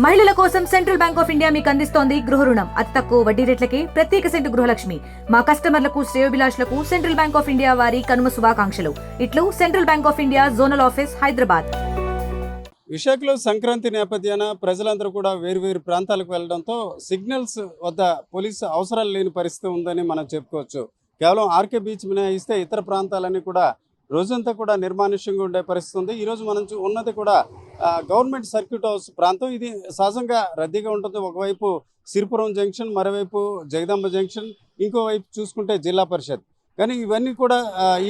మహిళల కోసం central bank of India మీకు అందిస్తోంది గృహ రుణం. అతి తక్కువ వడ్డీ రేట్లకే ప్రత్యేక సెంటు గృహలక్ష్మి. మా కస్టమర్లకు శ్రేయోభిలాషులకు సెంట్రల్ బ్యాంక్ ఆఫ్ ఇండియా వారి కనుమ శుభాకాంక్షలు. ఇట్లు central bank of India zonal office, Hyderabad. విశాఖలో సంక్రాంతి నేపథ్యాన ప్రజలందరూ కూడా వేరువేరు ప్రాంతాలకు వెళ్లడంతో సిగ్నల్స్ వద్ద పోలీసు అవసరాలు లేని పరిస్థితి ఉందని మనం చెప్పుకోవచ్చు. కేవలం ఆర్కే బీచ్ మినహాయిస్తే ఇతర ప్రాంతాలన్నీ కూడా రోజంతా కూడా నిర్మానుష్యంగా ఉండే పరిస్థితి ఉంది. ఈరోజు మనం ఉన్నది కూడా గవర్నమెంట్ సర్క్యూట్ హౌస్ ప్రాంతం. ఇది సహజంగా రద్దీగా ఉంటుంది. ఒకవైపు సిరిపురం జంక్షన్, మరోవైపు జగదాంబ జంక్షన్, ఇంకోవైపు చూసుకుంటే జిల్లా పరిషత్. కానీ ఇవన్నీ కూడా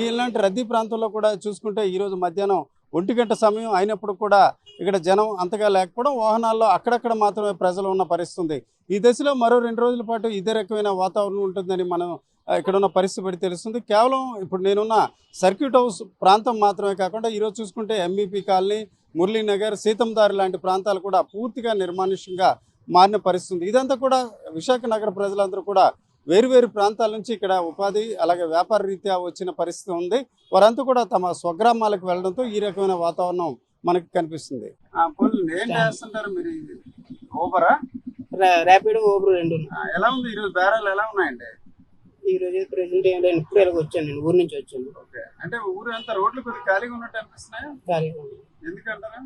ఇలాంటి రద్దీ ప్రాంతంలో కూడా చూసుకుంటే ఈరోజు మధ్యాహ్నం 1 గంట సమయం అయినప్పుడు కూడా ఇక్కడ జనం అంతగా లేకపోవడం, వాహనాల్లో అక్కడక్కడ మాత్రమే ప్రజలు ఉన్న పరిస్థితి ఉంది. ఈ దశలో మరో 2 రోజుల పాటు ఇదే రకమైన వాతావరణం ఉంటుందని మనం ఇక్కడ ఉన్న పరిస్థితి బట్టి తెలుస్తుంది. కేవలం ఇప్పుడు నేనున్న సర్క్యూట్ హౌస్ ప్రాంతం మాత్రమే కాకుండా ఈరోజు చూసుకుంటే ఎంబీపీ కాలనీ, మురళీనగర్, సీతందారి లాంటి ప్రాంతాలు కూడా పూర్తిగా నిర్మానుష్యంగా మారిన పరిస్థితి. ఇదంతా కూడా విశాఖ నగర ప్రజలందరూ కూడా వేరువేరు ప్రాంతాల నుంచి ఇక్కడ ఉపాధి అలాగే వ్యాపార రీత్యా వచ్చిన పరిస్థితి ఉంది. వారంతా కూడా తమ స్వగ్రామాలకు వెళ్ళడంతో ఈ రకమైన వాతావరణం మనకి కనిపిస్తుంది. ఏం చేస్తుంటారు మీరు? ఊబరా, ర్యాపిడ్, ఊబర్ రెండు. ఎలా ఉంది ఈరోజు? బేరాలు ఎలా ఉన్నాయండి? ఈ రోజు ప్రెసెంట్ ఏం లేదు. ఇప్పుడు ఇలాగ వచ్చాను, నేను ఊరు నుంచి వచ్చాను. ఓకే, అంటే ఊరు అంతా రోడ్లు కొద్దిగా ఖాళీగా ఉన్నట్టు అనిపిస్తున్నాయి. ఖాళీగా ఉంది. ఎందుకంటారా?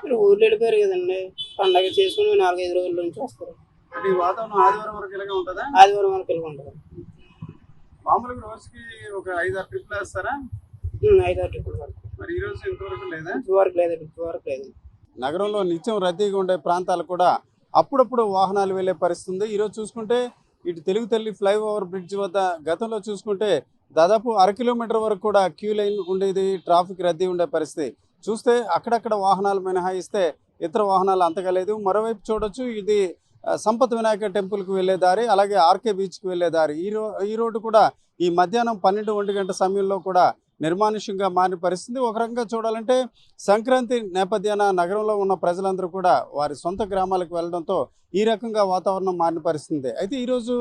మీరు ఊర్లో వెళ్ళిపోయారు కదండి, పండగ చేసుకుని 4-5 రోజుల నుంచి వస్తారు. అంటే ఈ వాతావరణం ఆదివారం వరకు ఇలాగే ఉంటుందా? ఆదివారం వరకు వెళ్ళి ఉంటుంది. మామూలుగా రోజుకి ఒక 5-6 ట్రిప్లు వేస్తారా? 5-6 ట్రిప్పుల వరకు. మరి ఈ రోజు ఇంతవరకు లేదా? ఇంతవరకు లేదు, ఇంతవరకు లేదు. నగరంలో నిత్యం రద్దీగా ఉండే ప్రాంతాలు కూడా అప్పుడప్పుడు వాహనాలు వెళ్ళే పరిస్థితి ఉంది. ఈరోజు చూసుకుంటే ఇటు తెలుగు తల్లి ఫ్లైఓవర్ బ్రిడ్జ్ వద్ద గతంలో చూసుకుంటే దాదాపు 1/2 కిలోమీటర్ వరకు కూడా క్యూ లైన్ ఉండేది, ట్రాఫిక్ రద్దీ ఉండే పరిస్థితి. చూస్తే అక్కడక్కడ వాహనాలు మినహాయిస్తే ఇతర వాహనాలు అంతగా లేదు. మరోవైపు చూడొచ్చు, ఇది సంపత్ వినాయక టెంపుల్కి వెళ్ళే దారి, అలాగే ఆర్కే బీచ్కి వెళ్ళే దారి. ఈ రోడ్డు కూడా ఈ మధ్యాహ్నం 12-1 గంట సమయంలో కూడా నిర్మానుష్యంగా మారిన పరిస్థితి. ఒక రకంగా చూడాలంటే సంక్రాంతి నేపథ్యాన నగరంలో ఉన్న ప్రజలందరూ కూడా వారి సొంత గ్రామాలకు వెళ్ళడంతో ఈ రకంగా వాతావరణం మారిన పరిస్థితి. అయితే ఈరోజు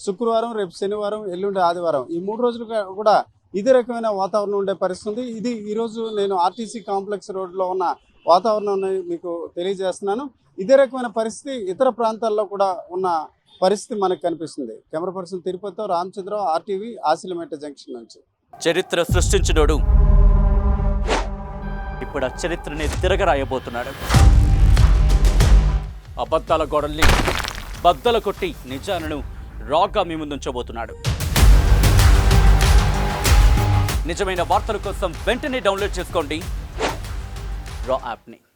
శుక్రవారం, రేపు శనివారం, ఎల్లుండి ఆదివారం, ఈ 3 రోజులు కూడా ఇదే రకమైన వాతావరణం ఉండే పరిస్థితి. ఇది ఈరోజు నేను ఆర్టీసీ కాంప్లెక్స్ రోడ్లో ఉన్న వాతావరణాన్ని మీకు తెలియజేస్తున్నాను. ఇదే రకమైన పరిస్థితి ఇతర ప్రాంతాల్లో కూడా ఉన్న పరిస్థితి మనకు కనిపిస్తుంది. కెమెరా పర్సన్ తిరుపతితో రామచంద్ర, ఆర్టీవీ, ఆసిలమేట జంక్షన్ నుంచి. చరిత్ర సృష్టించినోడు ఇప్పుడు ఆ చరిత్రని తిరగరాయబోతున్నాడు. అబద్ధాల గోడల్ని బద్దలు కొట్టి నిజాలను రాగా మీ ముందుంచబోతున్నాడు. నిజమైన వార్తల కోసం వెంటనే డౌన్లోడ్ చేసుకోండి రా యాప్ని.